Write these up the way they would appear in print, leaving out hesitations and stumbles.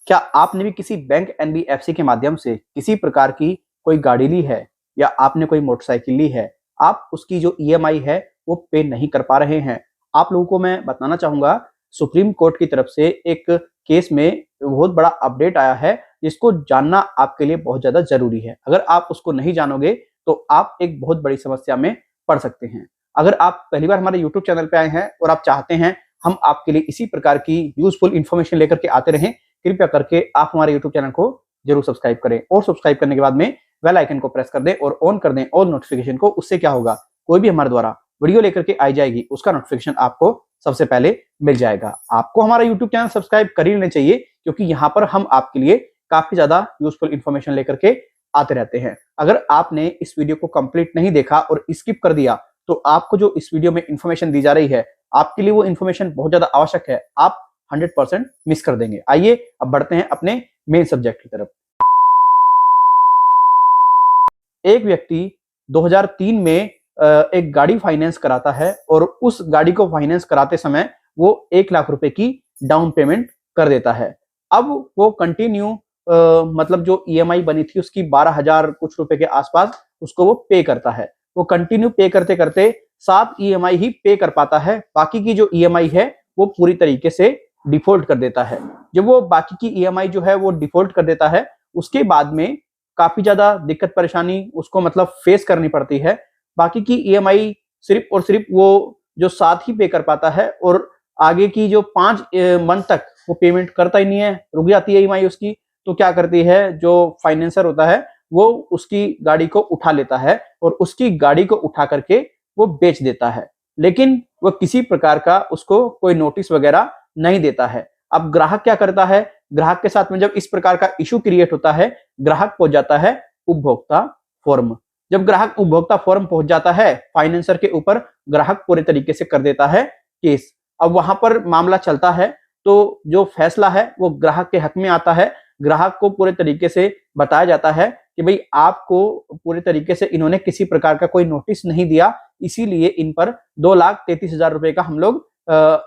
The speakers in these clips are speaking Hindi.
क्या आपने भी किसी बैंक एनबीएफसी के माध्यम से किसी प्रकार की कोई गाड़ी ली है या आपने कोई मोटरसाइकिल ली है, आप उसकी जो ईएमआई है वो पे नहीं कर पा रहे हैं? आप लोगों को मैं बताना चाहूँगा, सुप्रीम कोर्ट की तरफ से एक केस में बहुत बड़ा अपडेट आया है, जिसको जानना आपके लिए बहुत ज़्यादा ज़रूरी है। अगर आप उसको नहीं जानोगे, तो आप एक बहुत बड़ी समस्या में पड़ सकते हैं। अगर आप पहली बार हमारे यूट्यूब चैनल पे आए हैं और आप चाहते हैं हम आपके लिए इसी प्रकार की यूज़फुल इन्फॉर्मेशन लेकर के आते रहें, कृपया करके आप हमारे यूट्यूब चैनल को जरूर सब्सक्राइब करें और सब्सक्राइब करने के बाद में बेल आइकन को प्रेस कर दें और ऑन कर दें ऑल नोटिफिकेशन को। उससे क्या होगा, कोई भी हमारे द्वारा वीडियो लेकर के आई जाएगी, उसका नोटिफिकेशन आपको सबसे पहले मिल जाएगा। आपको हमारा यूट्यूब चैनल सब्सक्राइब कर ही लेना चाहिए, क्योंकि यहाँ पर हम आपके लिए काफी ज्यादा यूजफुल इन्फॉर्मेशन लेकर के आते रहते हैं। अगर आपने इस वीडियो को कंप्लीट नहीं देखा और स्किप कर दिया, तो आपको जो इस वीडियो में इंफॉर्मेशन दी जा रही है, आपके लिए वो इन्फॉर्मेशन बहुत ज्यादा आवश्यक है, आप 100% मिस कर देंगे। आइए अब बढ़ते हैं अपने मेन सब्जेक्ट की तरफ। एक व्यक्ति 2003 में एक गाड़ी फाइनेंस कराता है और उस गाड़ी को फाइनेंस कराते समय वो 1 लाख रुपए की डाउन पेमेंट कर देता है। अब वो कंटिन्यू मतलब जो ईएमआई बनी थी उसकी 12,000 कुछ रुपए के आसपास उसको वो पे करता है। वो कंटिन्यू पे करते करते 7 ईएमआई ही पे कर पाता है, बाकी की जो ईएमआई है वो पूरी तरीके से डिफॉल्ट कर देता है। जब वो बाकी की ईएमआई जो है वो डिफॉल्ट कर देता है, उसके बाद में काफी ज्यादा दिक्कत परेशानी उसको मतलब फेस करनी पड़ती है। बाकी की ईएमआई सिर्फ और सिर्फ वो जो 7 ही पे कर पाता है और आगे की जो 5 मंथ तक वो पेमेंट करता ही नहीं है, रुक जाती है ईएमआई उसकी। तो क्या करती है, जो फाइनेंसर होता है वो उसकी गाड़ी को उठा लेता है और उसकी गाड़ी को उठा करके वो बेच देता है, लेकिन वो किसी प्रकार का उसको कोई नोटिस वगैरह नहीं देता है। अब ग्राहक क्या करता है, ग्राहक के साथ में जब इस प्रकार का इशू क्रिएट होता है, ग्राहक पहुंच जाता है उपभोक्ता फोरम। जब ग्राहक उपभोक्ता फोरम पहुंच जाता है, फाइनेंसर के ऊपर ग्राहक पूरे तरीके से कर देता है केस। अब वहां पर मामला चलता है, तो जो फैसला है वो ग्राहक के हक में आता है। ग्राहक को पूरे तरीके से बताया जाता है कि भाई आपको पूरे तरीके से इन्होंने किसी प्रकार का कोई नोटिस नहीं दिया, इसीलिए इन पर 2,33,000 रुपए का हम लोग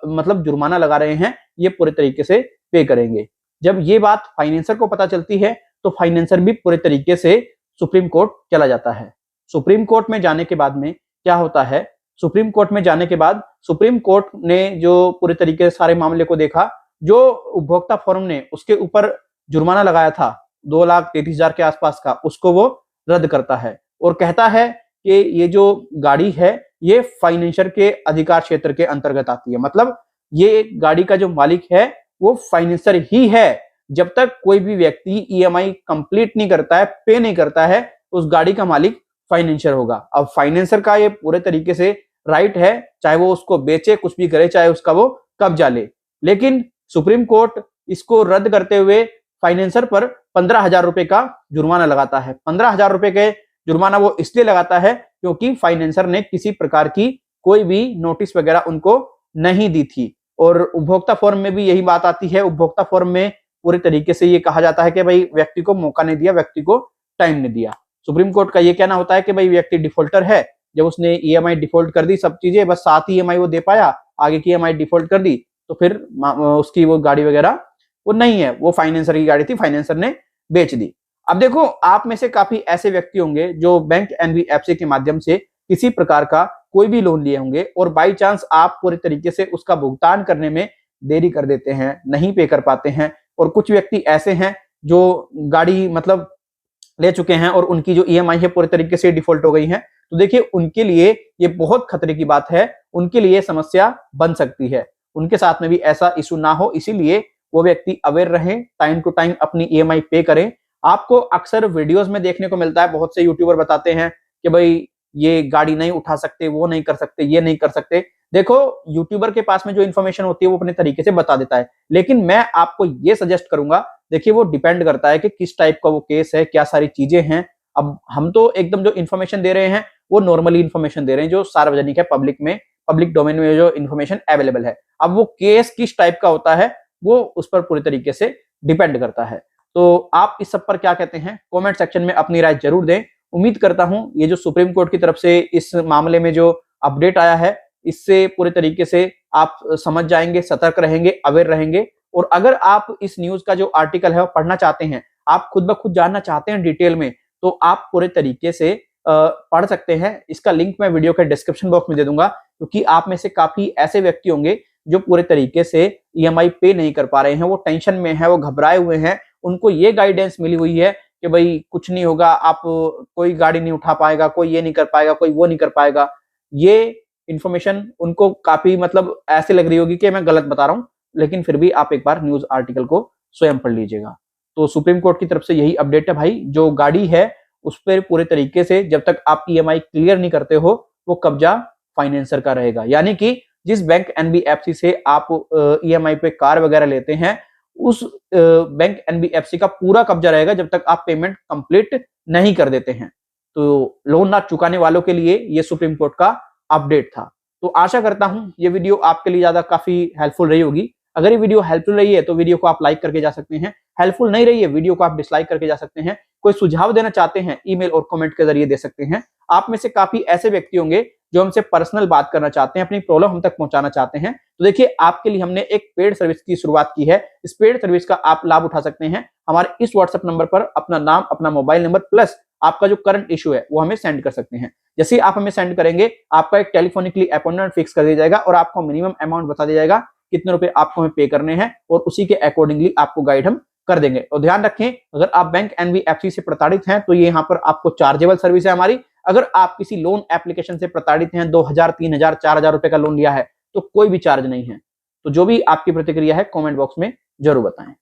मतलब जुर्माना लगा रहे हैं, ये पूरे तरीके से पे करेंगे। जब ये बात फाइनेंसर को पता चलती है, तो फाइनेंसर भी पूरे तरीके से सुप्रीम कोर्ट चला जाता है। सुप्रीम कोर्ट में जाने के बाद में क्या होता है, सुप्रीम कोर्ट में जाने के बाद सुप्रीम कोर्ट ने जो पूरे तरीके से सारे मामले को देखा, जो उपभोक्ता फोरम ने उसके ऊपर जुर्माना लगाया था 2,33,000 के आसपास का, उसको वो रद्द करता है और कहता है कि ये जो गाड़ी है ये फाइनेंसर के अधिकार क्षेत्र के अंतर्गत आती है। मतलब ये गाड़ी का जो मालिक है वो फाइनेंसर ही है। जब तक कोई भी व्यक्ति ईएमआई कंप्लीट नहीं करता है, पे नहीं करता है, उस गाड़ी का मालिक फाइनेंसर होगा। अब फाइनेंसर का ये पूरे तरीके से राइट है, चाहे वो उसको बेचे, कुछ भी करे, चाहे उसका वो कब्जा ले। लेकिन सुप्रीम कोर्ट इसको रद्द करते हुए फाइनेंसर पर 15,000 रुपए का जुर्माना लगाता है। 15,000 रुपए के जुर्माना वो इसलिए लगाता है क्योंकि फाइनेंसर ने किसी प्रकार की कोई भी नोटिस वगैरह उनको नहीं दी थी। और उपभोक्ता फोरम में भी यही बात आती है। उपभोक्ता फोरम में पूरी तरीके से ये कहा जाता है कि भाई व्यक्ति को मौका नहीं दिया, व्यक्ति को टाइम नहीं दिया। सुप्रीम कोर्ट का ये कहना होता है कि भाई व्यक्ति डिफॉल्टर है, जब उसने ईएमआई डिफॉल्ट कर दी, सब चीजें बस 7 ईएमआई वो दे पाया, आगे की ईएमआई डिफॉल्ट कर दी, तो फिर उसकी वो गाड़ी वगैरह वो नहीं है, वो फाइनेंसर की गाड़ी थी, फाइनेंसर ने बेच दी। अब देखो, आप में से काफी ऐसे व्यक्ति होंगे जो बैंक एनबीएफसी के माध्यम से किसी प्रकार का कोई भी लोन लिए होंगे और बाई चांस आप पूरे तरीके से उसका भुगतान करने में देरी कर देते हैं, नहीं पे कर पाते हैं। और कुछ व्यक्ति ऐसे हैं जो गाड़ी मतलब ले चुके हैं और उनकी जो ईएमआई है पूरे तरीके से डिफॉल्ट हो गई है। तो देखिए, उनके लिए ये बहुत खतरे की बात है, उनके लिए समस्या बन सकती है। उनके साथ में भी ऐसा इशू ना हो, इसीलिए वो व्यक्ति अवेयर रहें, टाइम टू टाइम अपनी ईएमआई पे करें। आपको अक्सर वीडियोस में देखने को मिलता है, बहुत से यूट्यूबर बताते हैं कि भाई ये गाड़ी नहीं उठा सकते, वो नहीं कर सकते, ये नहीं कर सकते। देखो, यूट्यूबर के पास में जो इन्फॉर्मेशन होती है वो अपने तरीके से बता देता है, लेकिन मैं आपको ये सजेस्ट करूंगा, देखिए वो डिपेंड करता है कि किस टाइप का वो केस है, क्या सारी चीजें हैं। अब हम तो एकदम जो इन्फॉर्मेशन दे रहे हैं वो नॉर्मली इन्फॉर्मेशन दे रहे हैं, जो सार्वजनिक है, पब्लिक में, पब्लिक डोमेन में जो इन्फॉर्मेशन अवेलेबल है। अब वो केस किस टाइप का होता है वो उस पर पूरी तरीके से डिपेंड करता है। तो आप इस सब पर क्या कहते हैं, कमेंट सेक्शन में अपनी राय जरूर दें। उम्मीद करता हूं ये जो सुप्रीम कोर्ट की तरफ से इस मामले में जो अपडेट आया है, इससे पूरे तरीके से आप समझ जाएंगे, सतर्क रहेंगे, अवेयर रहेंगे और अगर आप इस न्यूज का जो आर्टिकल है वो पढ़ना चाहते हैं, आप खुद ब खुद जानना चाहते हैं डिटेल में, तो आप पूरे तरीके से पढ़ सकते हैं। इसका लिंक मैं वीडियो के डिस्क्रिप्शन बॉक्स में दे दूंगा, क्योंकि आप में से काफी ऐसे व्यक्ति होंगे जो पूरे तरीके से ईएमआई पे नहीं कर पा रहे हैं, वो टेंशन में है, वो घबराए हुए हैं। उनको ये गाइडेंस मिली हुई है कि भाई कुछ नहीं होगा, आप कोई गाड़ी नहीं उठा पाएगा, कोई ये नहीं कर पाएगा, कोई वो नहीं कर पाएगा। ये इन्फॉर्मेशन उनको काफी मतलब ऐसे लग रही होगी कि मैं गलत बता रहा हूं, लेकिन फिर भी आप एक बार न्यूज आर्टिकल को स्वयं पढ़ लीजिएगा। तो सुप्रीम कोर्ट की तरफ से यही अपडेट है भाई, जो गाड़ी है उस पर पूरे तरीके से जब तक आप ईएमआई क्लियर नहीं करते हो, वो कब्जा फाइनेंसर का रहेगा। यानी कि जिस बैंक एनबीएफसी से आप ईएमआई पे कार वगैरह लेते हैं, उस बैंक एनबीएफसी का पूरा कब्जा रहेगा जब तक आप पेमेंट कंप्लीट नहीं कर देते हैं। तो लोन ना चुकाने वालों के लिए ये सुप्रीम कोर्ट का अपडेट था। तो आशा करता हूं ये वीडियो आपके लिए ज्यादा काफी हेल्पफुल रही होगी। अगर ये वीडियो हेल्पफुल रही है तो वीडियो को आप लाइक करके जा सकते हैं, हेल्पफुल नहीं रही है वीडियो को आप डिसलाइक करके जा सकते हैं। कोई सुझाव देना चाहते हैं ईमेल और कमेंट के जरिए दे सकते हैं। आप में से काफी ऐसे व्यक्ति होंगे जो हमसे पर्सनल बात करना चाहते हैं, अपनी प्रॉब्लम हम तक पहुंचाना चाहते हैं। तो देखिए, आपके लिए हमने एक पेड सर्विस की शुरुआत की है। इस पेड सर्विस का आप लाभ उठा सकते हैं। हमारे इस व्हाट्सएप नंबर पर अपना नाम, अपना मोबाइल नंबर प्लस आपका जो करंट इशू है वो हमें सेंड कर सकते हैं। जैसे ही आप हमें सेंड करेंगे, आपका एक टेलीफोनिकली अपॉइंटमेंट फिक्स कर दिया जाएगा और आपको मिनिमम अमाउंट बता दिया जाएगा कितने रुपए आपको हमें पे करने हैं, और उसी के अकॉर्डिंगली आपको गाइड हम कर देंगे। और ध्यान रखें, अगर आप बैंक एनबीएफसी से प्रताड़ित हैं तो ये यहाँ पर आपको चार्जेबल सर्विस है हमारी। अगर आप किसी लोन एप्लीकेशन से प्रताड़ित हैं, 2000, 3000, 4000 रुपए का लोन लिया है, तो कोई भी चार्ज नहीं है। तो जो भी आपकी प्रतिक्रिया है कमेंट बॉक्स में जरूर बताएं।